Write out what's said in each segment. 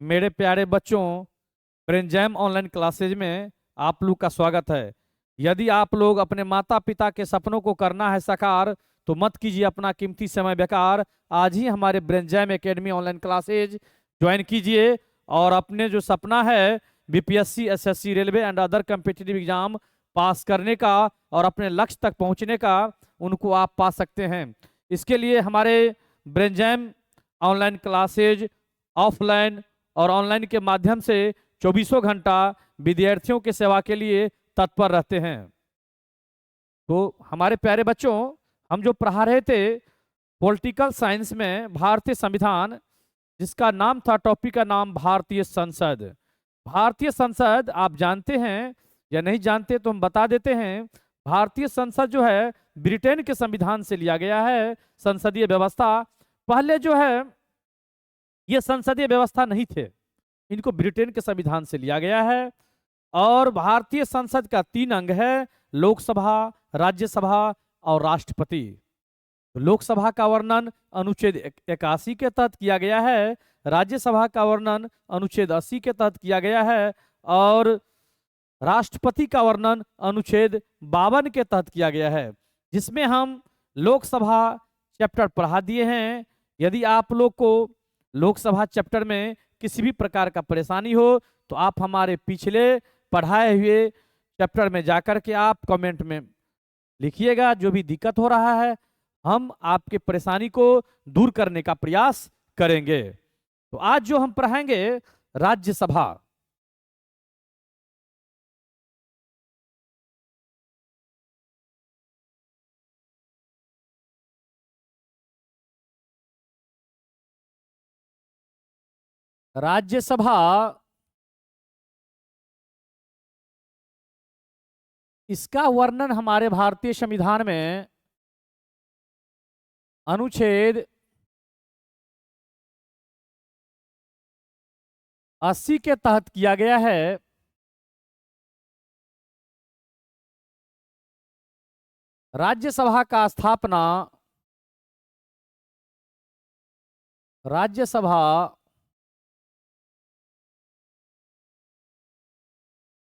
मेरे प्यारे बच्चों, ब्रेनजैम ऑनलाइन क्लासेज में आप लोग का स्वागत है। यदि आप लोग अपने माता पिता के सपनों को करना है साकार, तो मत कीजिए अपना कीमती समय बेकार। आज ही हमारे ब्रेनजैम एकेडमी ऑनलाइन क्लासेज ज्वाइन कीजिए और अपने जो सपना है BPSC, SSC, railway and other competitive exam पास करने का और अपने लक्ष्य तक पहुंचने का, उनको आप पा सकते हैं। इसके लिए हमारे ब्रेनजैम ऑनलाइन क्लासेज ऑफलाइन और ऑनलाइन के माध्यम से चौबीसों घंटा विद्यार्थियों की सेवा के लिए तत्पर रहते हैं। तो हमारे प्यारे बच्चों, हम जो पढ़ा रहे थे पॉलिटिकल साइंस में भारतीय संविधान, जिसका नाम था, टॉपिक का नाम भारतीय संसद। भारतीय संसद आप जानते हैं या नहीं जानते तो हम बता देते हैं। भारतीय संसद जो है ब्रिटेन के संविधान से लिया गया है संसदीय व्यवस्था। पहले जो है ये संसदीय व्यवस्था नहीं थे, इनको ब्रिटेन के संविधान से लिया गया है। और भारतीय संसद का 3 अंग है, लोकसभा, राज्यसभा और राष्ट्रपति। लोकसभा का वर्णन अनुच्छेद 81 के तहत किया गया है, राज्यसभा का वर्णन अनुच्छेद 80 के तहत किया गया है और राष्ट्रपति का वर्णन अनुच्छेद 52 के तहत किया गया है, जिसमें हम लोकसभा चैप्टर पढ़ा दिए हैं। यदि आप लोग को लोकसभा चैप्टर में किसी भी प्रकार का परेशानी हो तो आप हमारे पिछले पढ़ाए हुए चैप्टर में जाकर के आप कमेंट में लिखिएगा जो भी दिक्कत हो रहा है, हम आपके परेशानी को दूर करने का प्रयास करेंगे। तो आज जो हम पढ़ाएंगे राज्यसभा। राज्यसभा इसका वर्णन हमारे भारतीय संविधान में अनुच्छेद 80 के तहत किया गया है। राज्यसभा का स्थापना राज्यसभा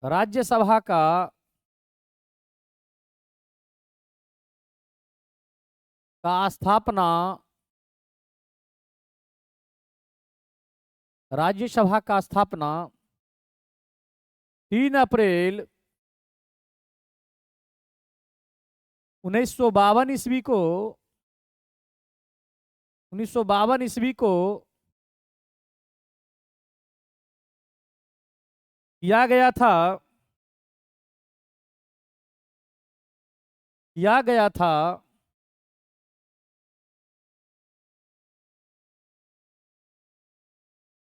राज्यसभा का स्थापना राज्यसभा का स्थापना 3 अप्रैल 1952 ईस्वी को 1952 ईस्वी को किया गया था किया गया था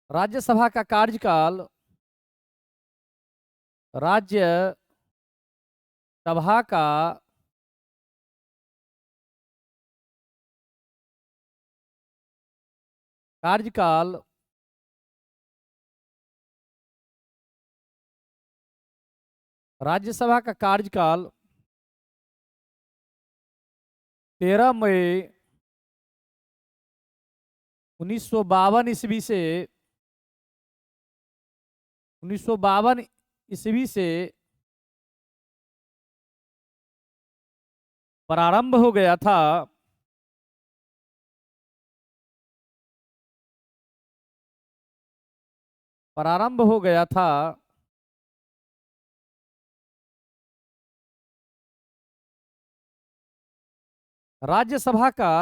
राज्यसभा का कार्यकाल राज्यसभा का कार्यकाल राज्यसभा का कार्यकाल 13 मई 1952 ईस्वी से 1952 ईस्वी से प्रारंभ हो गया था। प्रारंभ हो गया था राज्यसभा का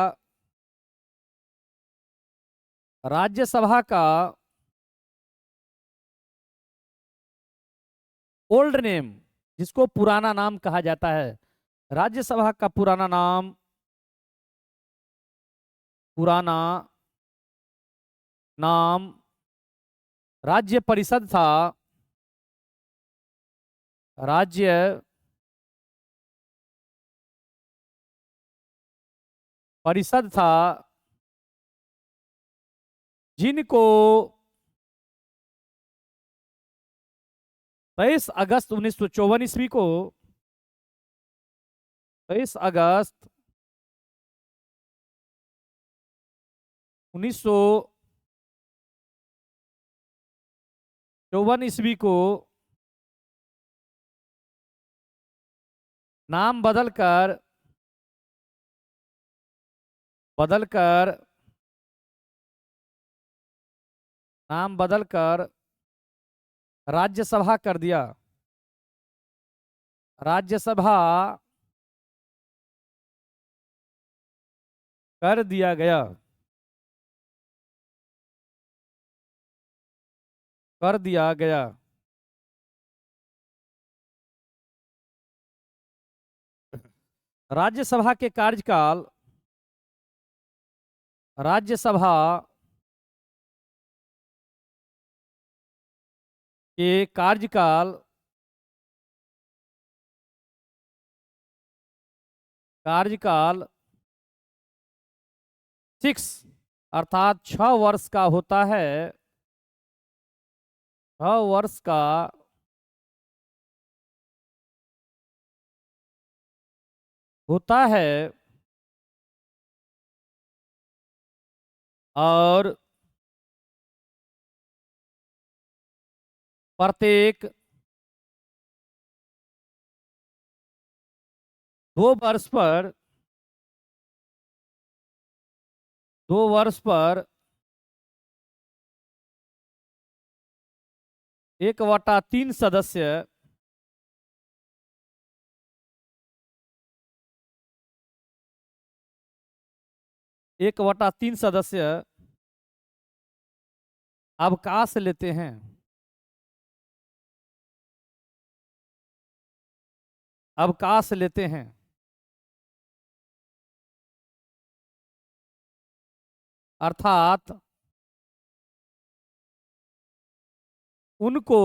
ओल्ड नेम, जिसको पुराना नाम कहा जाता है। राज्यसभा का पुराना नाम राज्य परिषद था। राज्य परिषद था, जिनको 23 अगस्त 1954 ईस्वी को 23 अगस्त 1954 54 ईस्वी को नाम बदलकर राज्यसभा कर दिया। राज्यसभा कर दिया गया। कर दिया गया। राज्यसभा के कार्यकाल के कार्यकाल 6 अर्थात 6 वर्ष का होता है। 6 वर्ष का होता है और प्रत्येक 2 वर्ष पर 1/3 सदस्य 1/3 सदस्य अवकाश लेते हैं। अवकाश लेते हैं। अर्थात उनको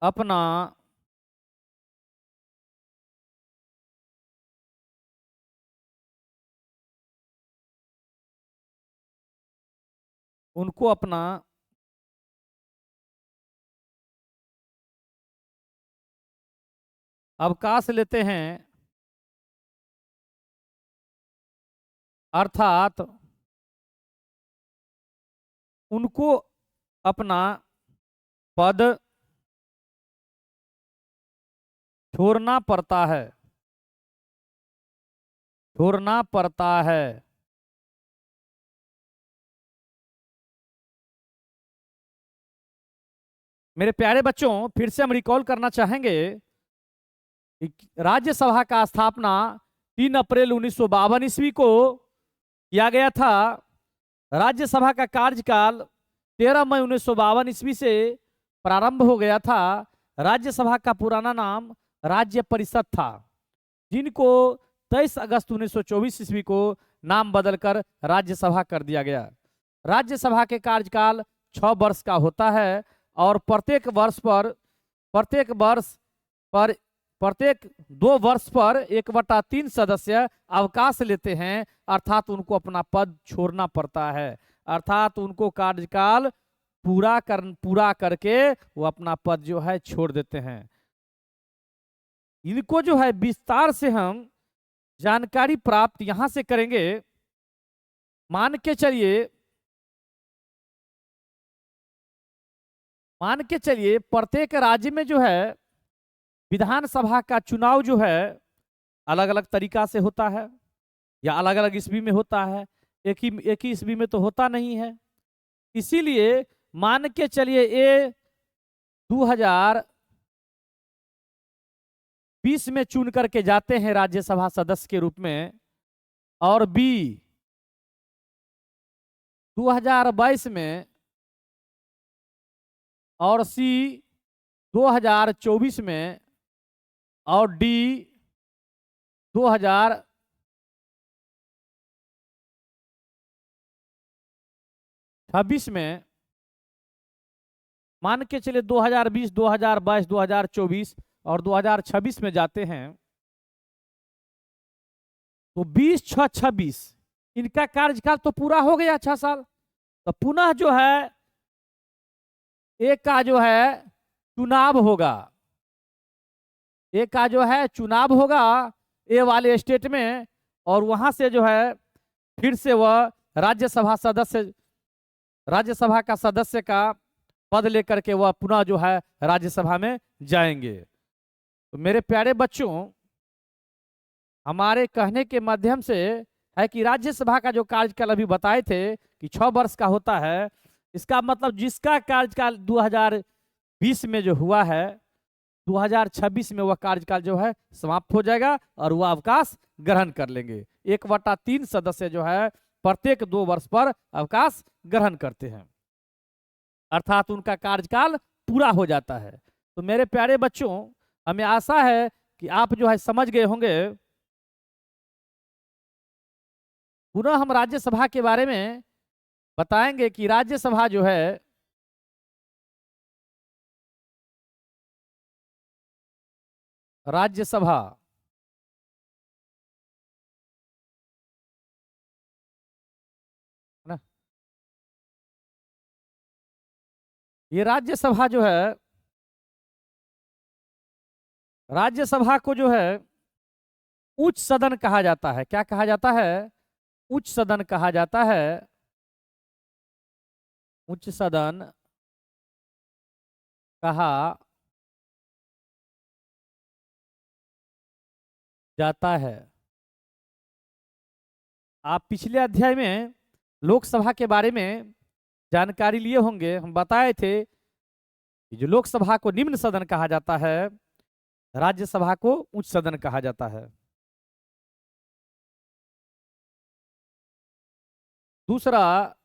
अपना अवकाश लेते हैं। अर्थात उनको अपना पद छोड़ना पड़ता है। छोड़ना पड़ता है। मेरे प्यारे बच्चों, फिर से हम रिकॉल करना चाहेंगे। राज्यसभा का स्थापना 3 अप्रैल 1952 ईस्वी को किया गया था। राज्यसभा का कार्यकाल 13 मई 1952 ईस्वी से प्रारंभ हो गया था। राज्यसभा का पुराना नाम राज्य परिषद था, जिनको 23 अगस्त 1924 ईस्वी को नाम बदलकर राज्यसभा कर दिया गया। राज्यसभा के कार्यकाल 6 वर्ष का होता है और प्रत्येक 2 वर्ष पर 1/3 सदस्य अवकाश लेते हैं। अर्थात उनको अपना पद छोड़ना पड़ता है। अर्थात उनको कार्यकाल पूरा करके वो अपना पद जो है छोड़ देते हैं। इनको जो है विस्तार से हम जानकारी प्राप्त यहां से करेंगे। मान के चलिए प्रत्येक राज्य में जो है विधानसभा का चुनाव जो है अलग अलग तरीका से होता है या अलग अलग ईस्वी में होता है। एक ही ईस्वी में तो होता नहीं है। इसीलिए मान के चलिए ए 2020 में चुन करके जाते हैं राज्यसभा सदस्य के रूप में, और बी 2022 में, और सी 2024 में, और डी 2026 में। मान के चलिए 2020, 2022, 2024 और 2026 में जाते हैं तो 20-6-26 इनका कार्यकाल तो पूरा हो गया 6 साल। तो पुनः जो है एक का जो है चुनाव होगा। एक का जो है चुनाव होगा ए वाले स्टेट में, और वहां से जो है फिर से वह राज्यसभा सदस्य राज्यसभा का सदस्य का पद लेकर के वह पुनः जो है राज्यसभा में जाएंगे। तो मेरे प्यारे बच्चों, हमारे कहने के माध्यम से है कि राज्यसभा का जो कार्यकाल अभी बताए थे कि 6 वर्ष का होता है, इसका मतलब जिसका कार्यकाल 2020 में जो हुआ है, 2026 में वह कार्यकाल जो है समाप्त हो जाएगा और वह अवकाश ग्रहण कर लेंगे। 1/3 सदस्य जो है प्रत्येक 2 वर्ष पर अवकाश ग्रहण करते हैं, अर्थात उनका कार्यकाल पूरा हो जाता है। तो मेरे प्यारे बच्चों, हमें आशा है कि आप जो है समझ गए होंगे। पुनः हम राज्यसभा के बारे में बताएंगे कि राज्यसभा जो है राज्यसभा है ना, ये राज्यसभा जो है, राज्यसभा को जो है उच्च सदन कहा जाता है। क्या कहा जाता है? उच्च सदन कहा जाता है। उच्च सदन कहा जाता है। आप पिछले अध्याय में लोकसभा के बारे में जानकारी लिए होंगे। हम बताए थे कि जो लोकसभा को निम्न सदन कहा जाता है, राज्यसभा को उच्च सदन कहा जाता है। दूसरा,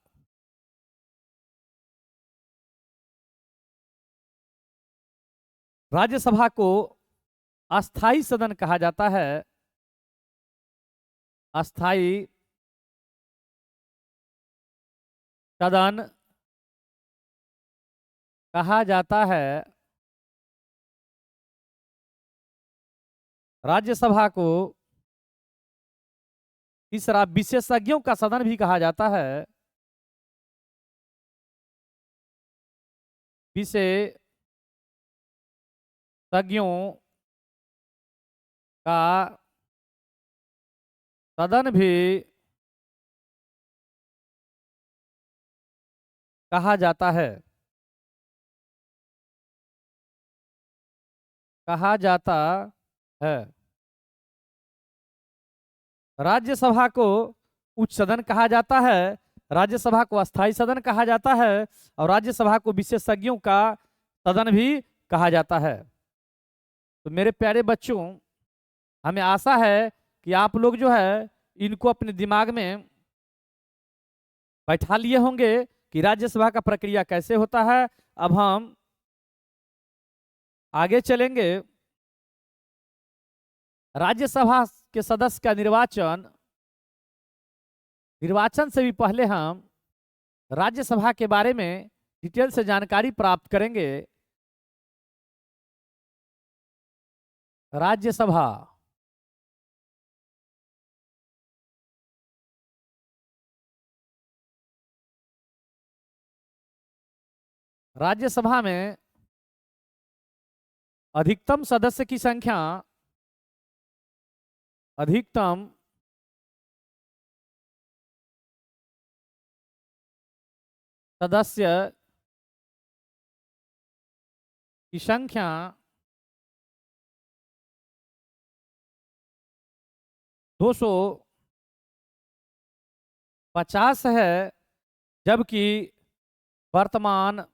राज्यसभा को अस्थाई सदन कहा जाता है। अस्थाई सदन कहा जाता है। राज्यसभा को तीसरा, विशेषज्ञों का सदन भी कहा जाता है। विशेषज्ञों का सदन भी कहा जाता है। कहा जाता है। राज्यसभा को उच्च सदन कहा जाता है, राज्यसभा को अस्थाई सदन कहा जाता है और राज्यसभा को विशेषज्ञों का सदन भी कहा जाता है। तो मेरे प्यारे बच्चों, हमें आशा है कि आप लोग जो है इनको अपने दिमाग में बैठा लिए होंगे कि राज्यसभा का प्रक्रिया कैसे होता है। अब हम आगे चलेंगे। राज्यसभा के सदस्य का निर्वाचन, निर्वाचन से भी पहले हम राज्यसभा के बारे में डिटेल से जानकारी प्राप्त करेंगे। राज्यसभा राज्यसभा में अधिकतम सदस्य की संख्या, अधिकतम सदस्य की संख्या 250 है, जबकि वर्तमान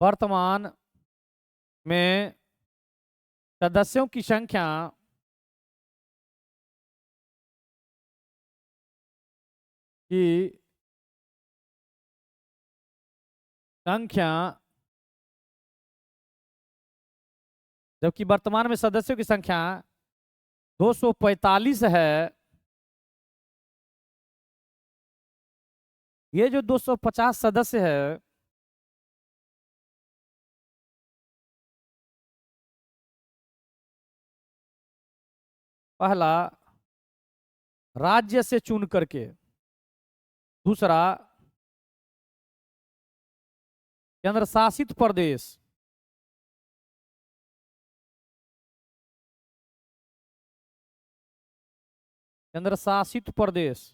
वर्तमान में सदस्यों की संख्या की संख्या जबकि वर्तमान में सदस्यों की संख्या 245 है। ये जो 250 सदस्य है, पहला राज्य से चुन करके, दूसरा केंद्र शासित प्रदेश, केंद्र शासित प्रदेश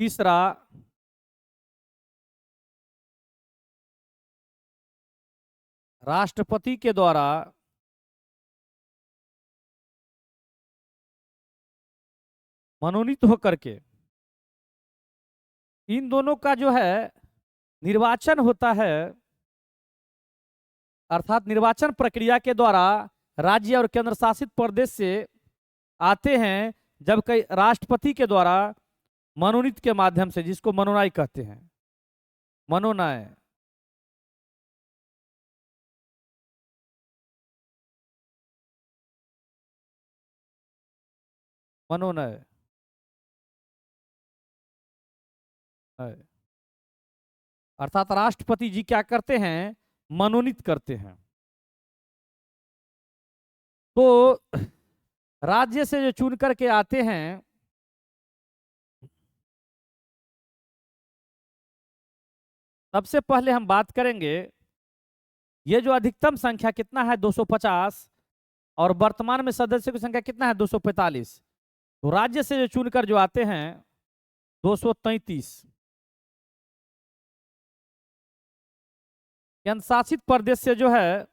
तीसरा, राष्ट्रपति के द्वारा मनोनीत होकर के इन दोनों का जो है निर्वाचन होता है, अर्थात निर्वाचन प्रक्रिया के द्वारा राज्य और केंद्र शासित प्रदेश से आते हैं, जब कई राष्ट्रपति के द्वारा मनोनीत के माध्यम से, जिसको मनोनय कहते हैं, मनोनय। मनोनय अर्थात राष्ट्रपति जी क्या करते हैं, मनोनीत करते हैं। तो राज्य से जो चुन करके आते हैं, सबसे पहले हम बात करेंगे ये जो अधिकतम संख्या कितना है 250, और वर्तमान में सदस्यों की संख्या कितना है 245। तो राज्य से जो चुनकर जो आते हैं 233, केंद्र शासित प्रदेश से जो है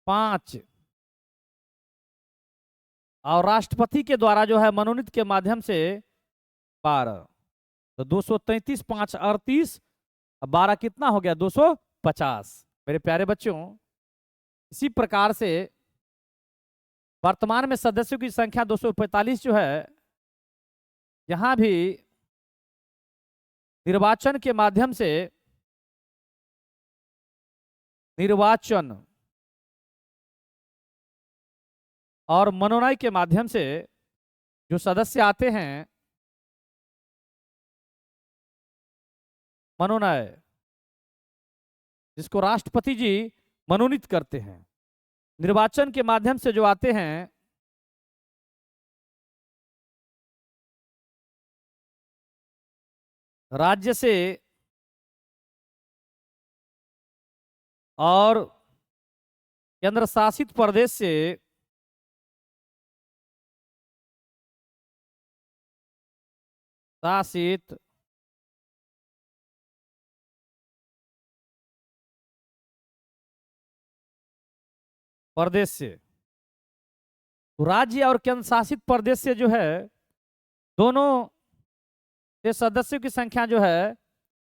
5, और राष्ट्रपति के द्वारा जो है मनोनीत के माध्यम से 12। तो 233 5 38, 12 कितना हो गया 250। मेरे प्यारे बच्चों, इसी प्रकार से वर्तमान में सदस्यों की संख्या 245 जो है, यहां भी निर्वाचन के माध्यम से, निर्वाचन और मनोनय के माध्यम से जो सदस्य आते हैं, मनोनय, जिसको राष्ट्रपति जी मनोनीत करते हैं, निर्वाचन के माध्यम से जो आते हैं, राज्य से और केंद्र शासित प्रदेश से शासित प्रदेश से, तो राज्य और केंद्र शासित प्रदेश से जो है दोनों के सदस्यों की संख्या जो है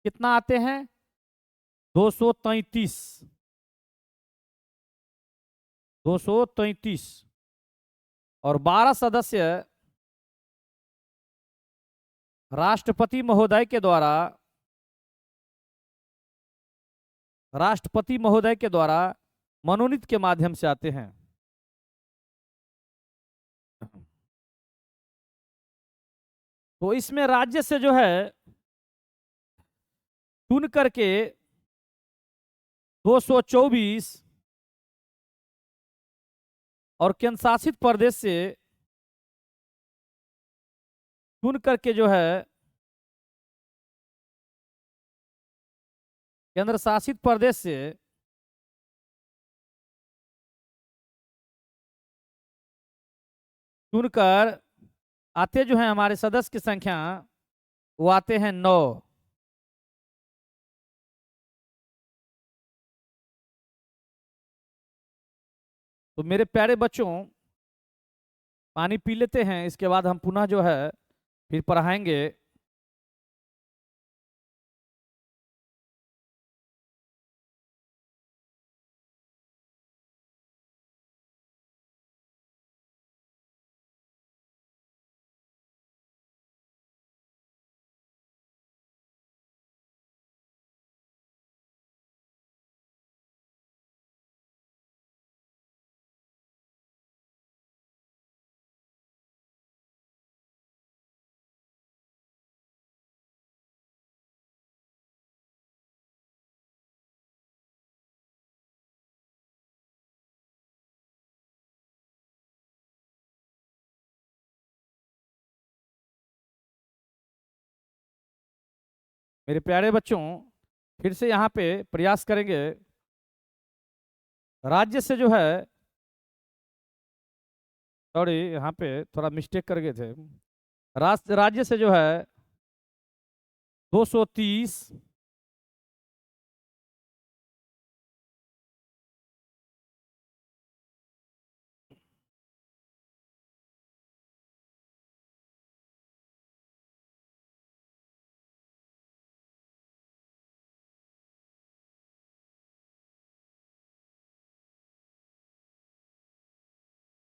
कितना आते हैं 233, 233, और 12 सदस्य राष्ट्रपति महोदय के द्वारा, राष्ट्रपति महोदय के द्वारा मनोनीत के माध्यम से आते हैं। तो इसमें राज्य से जो है चुन करके 224, और केंद्र शासित प्रदेश से चुन करके जो है केंद्र शासित प्रदेश से चुनकर आते जो हैं हमारे सदस्य की संख्या, वो आते हैं 9। तो मेरे प्यारे बच्चों, पानी पी लेते हैं, इसके बाद हम पुनः जो है फिर पढ़ाएंगे। मेरे प्यारे बच्चों, फिर से यहाँ पे प्रयास करेंगे। राज्य से जो है, सॉरी यहाँ पे थोड़ा मिस्टेक कर गए थे, राज्य से जो है 230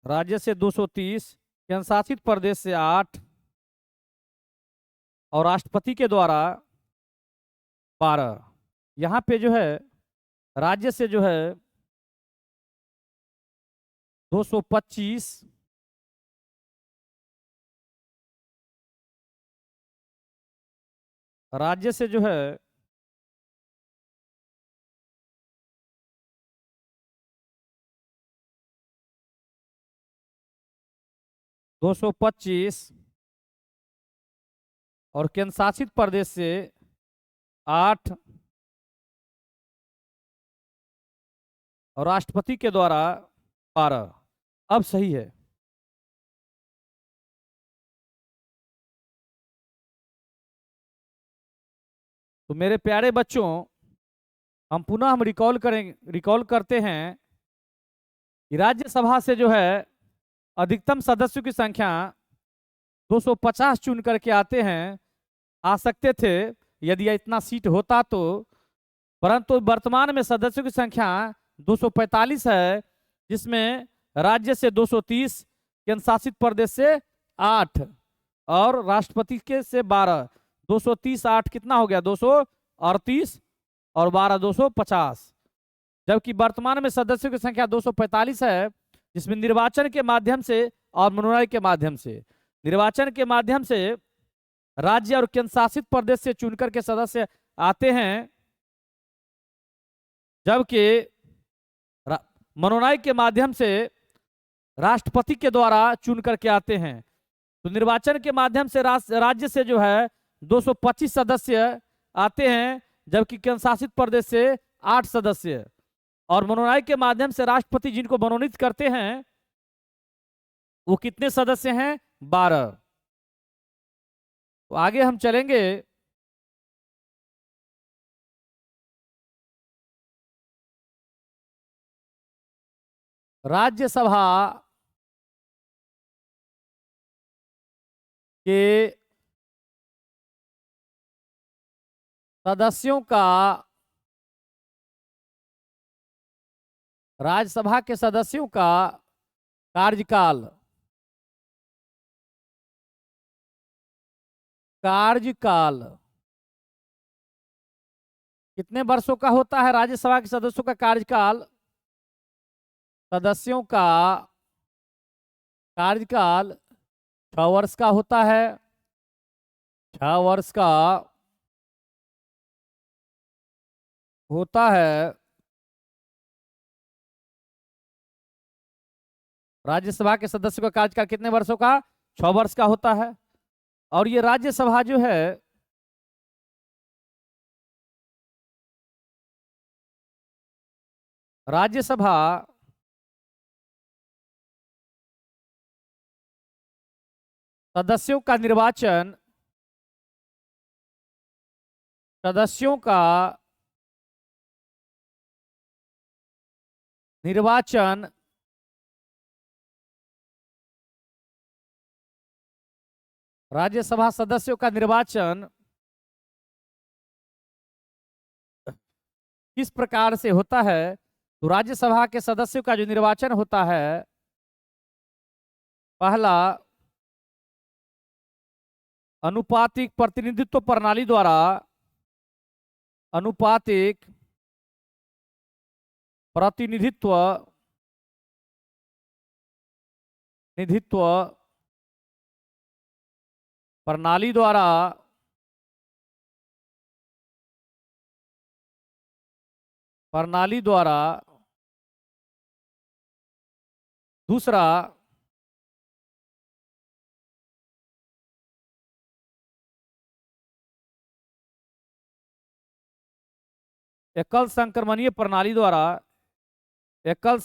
राज्य से 230, केंद्र शासित प्रदेश से 8 और राष्ट्रपति के द्वारा 12। यहाँ पे जो है राज्य से जो है 225, राज्य से जो है 225 और केंद्र शासित प्रदेश से 8 और राष्ट्रपति के द्वारा 12। अब सही है। तो मेरे प्यारे बच्चों, हम रिकॉल करते हैं कि राज्यसभा से जो है अधिकतम सदस्यों की संख्या 250 चुन करके आते हैं, आ सकते थे यदि इतना सीट होता तो, परंतु वर्तमान में सदस्यों की संख्या 245 है, जिसमें राज्य से 230, केंद्र शासित प्रदेश से 8 और राष्ट्रपति के से 12। 230 8 कितना हो गया? 238 और 12 250। जबकि वर्तमान में सदस्यों की संख्या 245 है, जिसमें निर्वाचन के माध्यम से और मनोनयन के माध्यम से, निर्वाचन के माध्यम से राज्य और केंद्र शासित प्रदेश से चुनकर के सदस्य आते हैं, जबकि मनोनयन के माध्यम से राष्ट्रपति के द्वारा चुन करके आते हैं। तो निर्वाचन के माध्यम से राज्य से जो है 225 सदस्य आते हैं, जबकि केंद्र शासित प्रदेश से 8 सदस्य, और मनोनयन के माध्यम से राष्ट्रपति जिनको मनोनीत करते हैं वो कितने सदस्य हैं? 12। तो आगे हम चलेंगे। राज्यसभा के सदस्यों का, राज्यसभा के सदस्यों का कार्यकाल कितने वर्षों का होता है? राज्यसभा के सदस्यों का कार्यकाल, सदस्यों का कार्यकाल 6 वर्ष का होता है। 6 वर्ष का होता है। राज्यसभा के सदस्यों का कार्यकाल कितने वर्षों का? 6 वर्ष का होता है। और ये राज्यसभा जो है राज्यसभा सदस्यों का निर्वाचन राज्यसभा सदस्यों का निर्वाचन किस प्रकार से होता है? तो राज्यसभा के सदस्यों का जो निर्वाचन होता है, पहला अनुपातिक प्रतिनिधित्व प्रणाली द्वारा, अनुपातिक प्रतिनिधित्व प्रणाली द्वारा दूसरा एकल संक्रमणीय प्रणाली द्वारा, एकल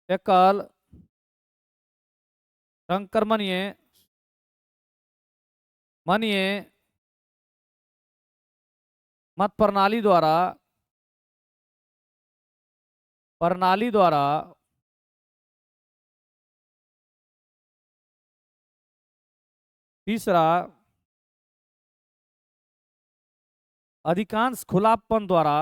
एकल संक्रमणीय मनीय मत प्रणाली द्वारा तीसरा अधिकांश खुलापन द्वारा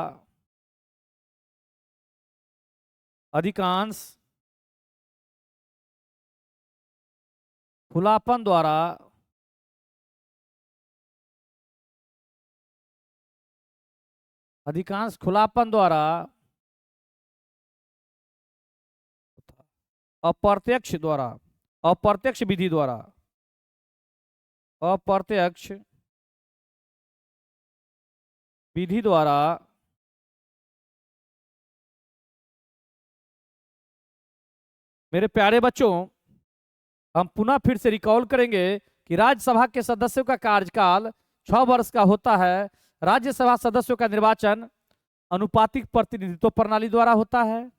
अप्रत्यक्ष द्वारा अप्रत्यक्ष विधि द्वारा अप्रत्यक्ष विधि द्वारा मेरे प्यारे बच्चों, हम पुनः फिर से रिकॉल करेंगे कि राज्यसभा के सदस्यों का कार्यकाल 6 वर्ष का होता है। राज्यसभा सदस्यों का निर्वाचन अनुपातिक प्रतिनिधित्व प्रणाली द्वारा होता है,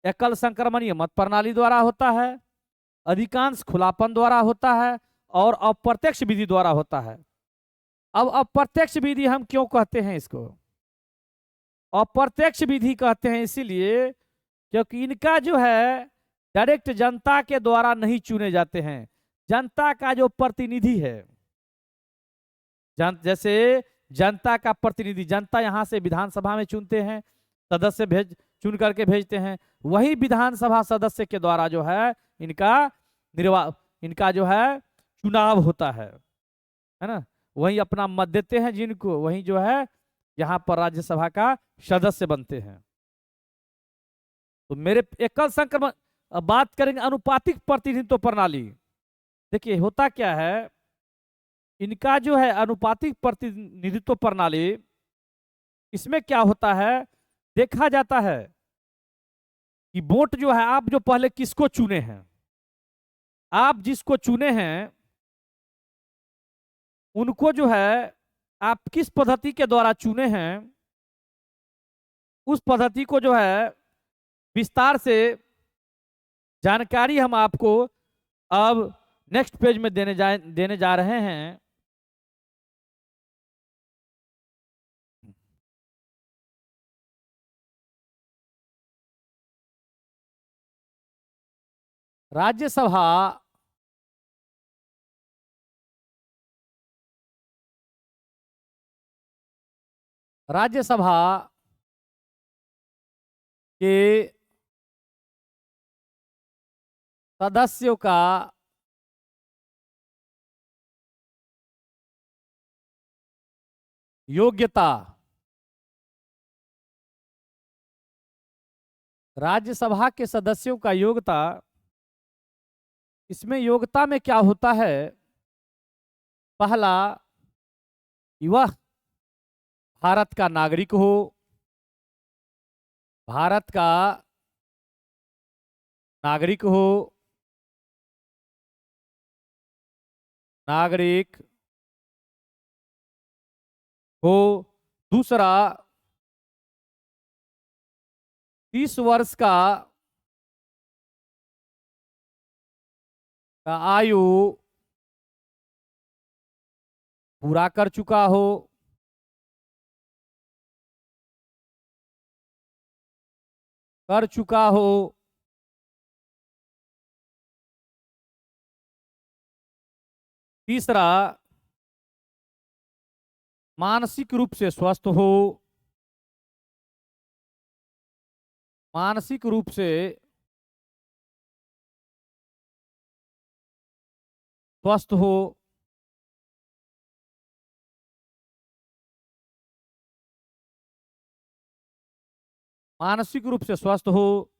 एकल संक्रमणीय मत प्रणाली द्वारा होता है, अधिकांश खुलापन द्वारा होता है और अप्रत्यक्ष विधि द्वारा होता है। अब अप्रत्यक्ष विधि हम क्यों कहते हैं? इसको अप्रत्यक्ष विधि कहते हैं इसीलिए क्योंकि इनका जो है डायरेक्ट जनता के द्वारा नहीं चुने जाते हैं। जनता का जो प्रतिनिधि है, जैसे जनता का प्रतिनिधि, जनता यहाँ से विधानसभा में चुनते हैं, सदस्य चुन करके भेजते हैं, वही विधानसभा सदस्य के द्वारा जो है इनका जो है चुनाव होता है ना। वही अपना मत देते हैं जिनको, वही जो है यहाँ पर राज्यसभा का सदस्य बनते हैं। तो मेरे एकल संक्रमण, अब बात करेंगे अनुपातिक प्रतिनिधित्व प्रणाली। देखिए होता क्या है, इनका जो है अनुपातिक प्रतिनिधित्व प्रणाली, इसमें क्या होता है, देखा जाता है कि वोट जो है आप जो पहले किसको चुने हैं, आप जिसको चुने हैं उनको जो है आप किस पद्धति के द्वारा चुने हैं, उस पद्धति को जो है विस्तार से जानकारी हम आपको अब नेक्स्ट पेज में देने जा रहे हैं। राज्यसभा के सदस्यों का योग्यता, राज्यसभा के सदस्यों का योग्यता, इसमें योग्यता में क्या होता है, पहला वह भारत का नागरिक हो, भारत का नागरिक हो, दूसरा 30 वर्ष का आयु पूरा कर चुका हो, तीसरा मानसिक रूप से स्वस्थ हो, मानसिक रूप से स्वस्थ हो, मानसिक रूप से स्वस्थ हो,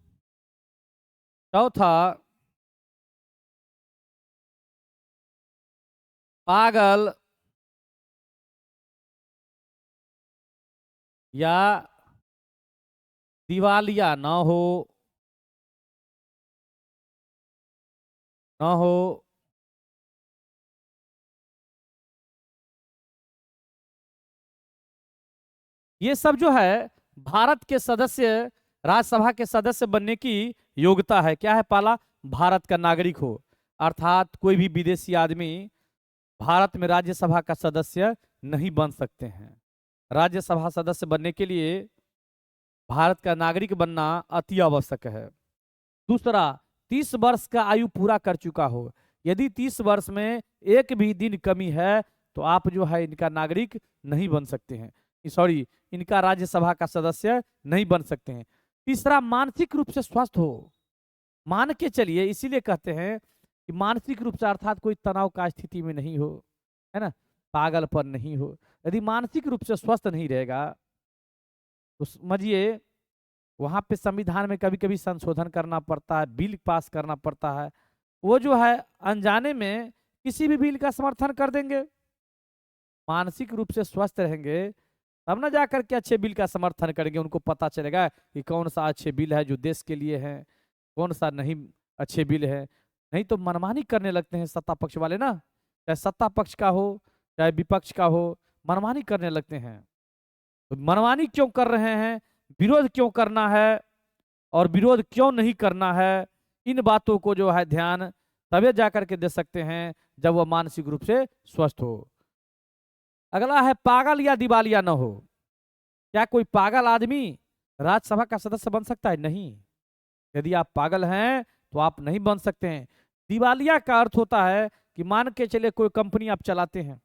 चौथा पागल या दिवालिया न हो, ये सब जो है भारत के सदस्य राज्यसभा के सदस्य बनने की योग्यता है। क्या है? पहला, भारत का नागरिक हो, अर्थात कोई भी विदेशी आदमी भारत में राज्यसभा का सदस्य नहीं बन सकते हैं। राज्यसभा सदस्य बनने के लिए भारत का नागरिक बनना अति आवश्यक है। दूसरा, 30 वर्ष का आयु पूरा कर चुका हो। यदि 30 वर्ष में एक भी दिन कमी है तो आप जो है इनका नागरिक नहीं बन सकते हैं, सॉरी, इनका राज्यसभा का सदस्य नहीं बन सकते हैं। तीसरा, मानसिक रूप से स्वस्थ हो। मान के चलिए, इसीलिए कहते हैं कि मानसिक रूप से अर्थात कोई तनाव का स्थिति में नहीं हो, है ना, पागलपन नहीं हो। यदि मानसिक रूप से स्वस्थ नहीं रहेगा तो समझिए वहां पे संविधान में कभी कभी संशोधन करना पड़ता है, बिल पास करना पड़ता है, वो जो है अनजाने में किसी भी बिल का समर्थन कर देंगे। मानसिक रूप से स्वस्थ रहेंगे तब ना जाकर के अच्छे बिल का समर्थन करेंगे। उनको पता चलेगा कि कौन सा अच्छे बिल है जो देश के लिए है, कौन सा नहीं अच्छे बिल है। नहीं तो मनमानी करने लगते हैं सत्ता पक्ष वाले ना, चाहे सत्ता पक्ष का हो चाहे विपक्ष का हो, मनमानी करने लगते हैं। तो मनमानी क्यों कर रहे हैं, विरोध क्यों करना है और विरोध क्यों नहीं करना है, इन बातों को जो है ध्यान तभी जाकर के दे सकते हैं जब वह मानसिक रूप से स्वस्थ हो। अगला है, पागल या दिवालिया न हो। क्या कोई पागल आदमी राज्यसभा का सदस्य बन सकता है? नहीं। यदि आप पागल हैं तो आप नहीं बन सकते हैं। दिवालिया का अर्थ होता है कि मान के चले कोई कंपनी आप चलाते हैं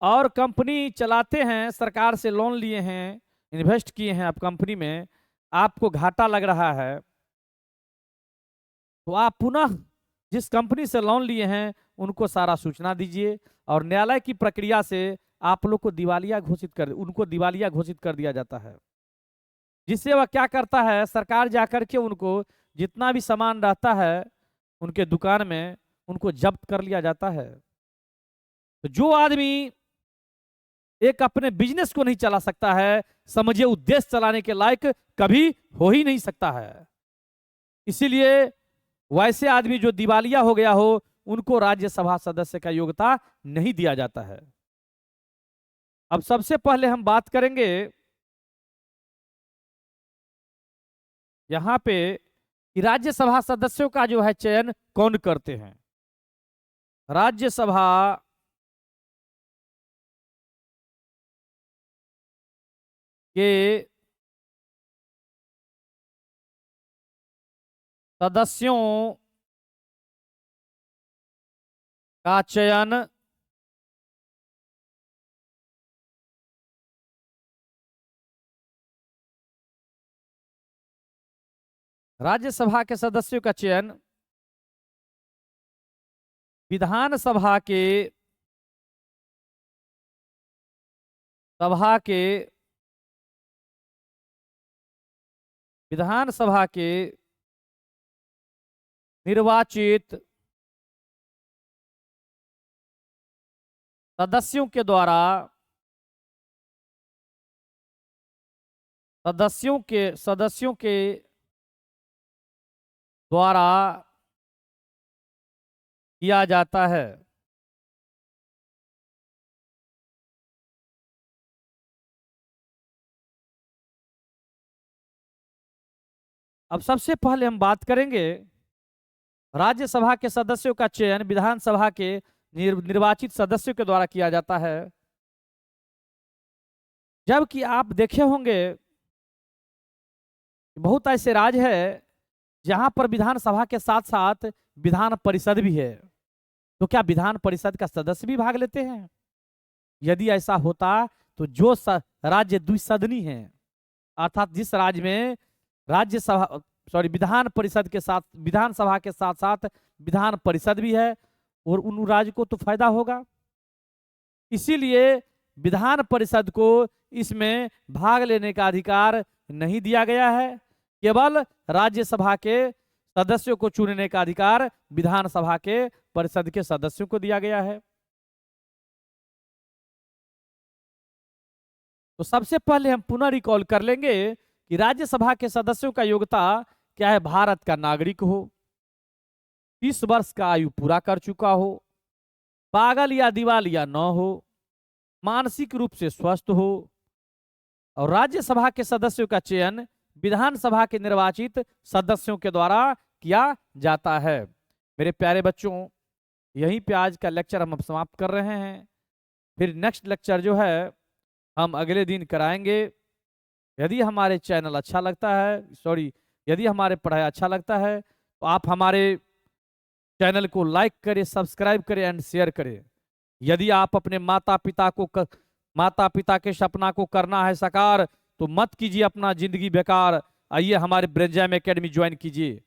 और कंपनी चलाते हैं, सरकार से लोन लिए हैं, इन्वेस्ट किए हैं आप कंपनी में, आपको घाटा लग रहा है, तो आप पुनः जिस कंपनी से लोन लिए हैं उनको सारा सूचना दीजिए और न्यायालय की प्रक्रिया से आप लोग को दिवालिया घोषित कर दिया जाता है। जिससे वह क्या करता है, सरकार जाकर के उनको जितना भी सामान रहता है उनके दुकान में उनको जब्त कर लिया जाता है। तो जो आदमी एक अपने बिजनेस को नहीं चला सकता है, समझिए उद्देश्य चलाने के लायक कभी हो ही नहीं सकता है। इसीलिए वैसे आदमी जो दिवालिया हो गया हो उनको राज्यसभा सदस्य का योग्यता नहीं दिया जाता है। अब सबसे पहले हम बात करेंगे यहां पे कि राज्यसभा सदस्यों का जो है चयन कौन करते हैं। राज्यसभा के सदस्यों का चयन राज्यसभा के सदस्यों का चयन विधानसभा के सभा के विधानसभा के निर्वाचित सदस्यों के द्वारा सदस्यों के द्वारा किया जाता है। अब सबसे पहले हम बात करेंगे राज्यसभा के सदस्यों का चयन विधानसभा के निर्वाचित सदस्यों के द्वारा किया जाता है। जबकि आप देखे होंगे बहुत ऐसे राज्य है जहां पर विधानसभा के साथ साथ विधान परिषद भी है, तो क्या विधान परिषद का सदस्य भी भाग लेते हैं? यदि ऐसा होता तो जो राज्य द्विसदनी है, अर्थात जिस राज्य में राज्यसभा विधान परिषद के साथ विधानसभा के साथ साथ विधान परिषद भी है, और उन राज्य को तो फायदा होगा। इसीलिए विधान परिषद को इसमें भाग लेने का अधिकार नहीं दिया गया है। केवल राज्यसभा के सदस्यों को चुनने का अधिकार विधानसभा के परिषद के सदस्यों को दिया गया है। तो सबसे पहले हम पुनः रिकॉल कर लेंगे कि राज्यसभा के सदस्यों का योग्यता क्या है। भारत का नागरिक हो, 30 वर्ष का आयु पूरा कर चुका हो, पागल या दिवालिया न हो, मानसिक रूप से स्वस्थ हो, और राज्यसभा के सदस्यों का चयन विधानसभा के निर्वाचित सदस्यों के द्वारा किया जाता है। मेरे प्यारे बच्चों, यहीं पे आज का लेक्चर हम अब समाप्त कर रहे हैं। फिर नेक्स्ट लेक्चर जो है हम अगले दिन कराएंगे। यदि हमारे चैनल अच्छा लगता है, यदि हमारे पढ़ाई अच्छा लगता है तो आप हमारे चैनल को लाइक करें, सब्सक्राइब करें एंड शेयर करें। यदि आप अपने माता पिता के सपना को करना है साकार तो मत कीजिए अपना जिंदगी बेकार। आइए हमारे ब्रेनजैम एकेडमी ज्वाइन कीजिए।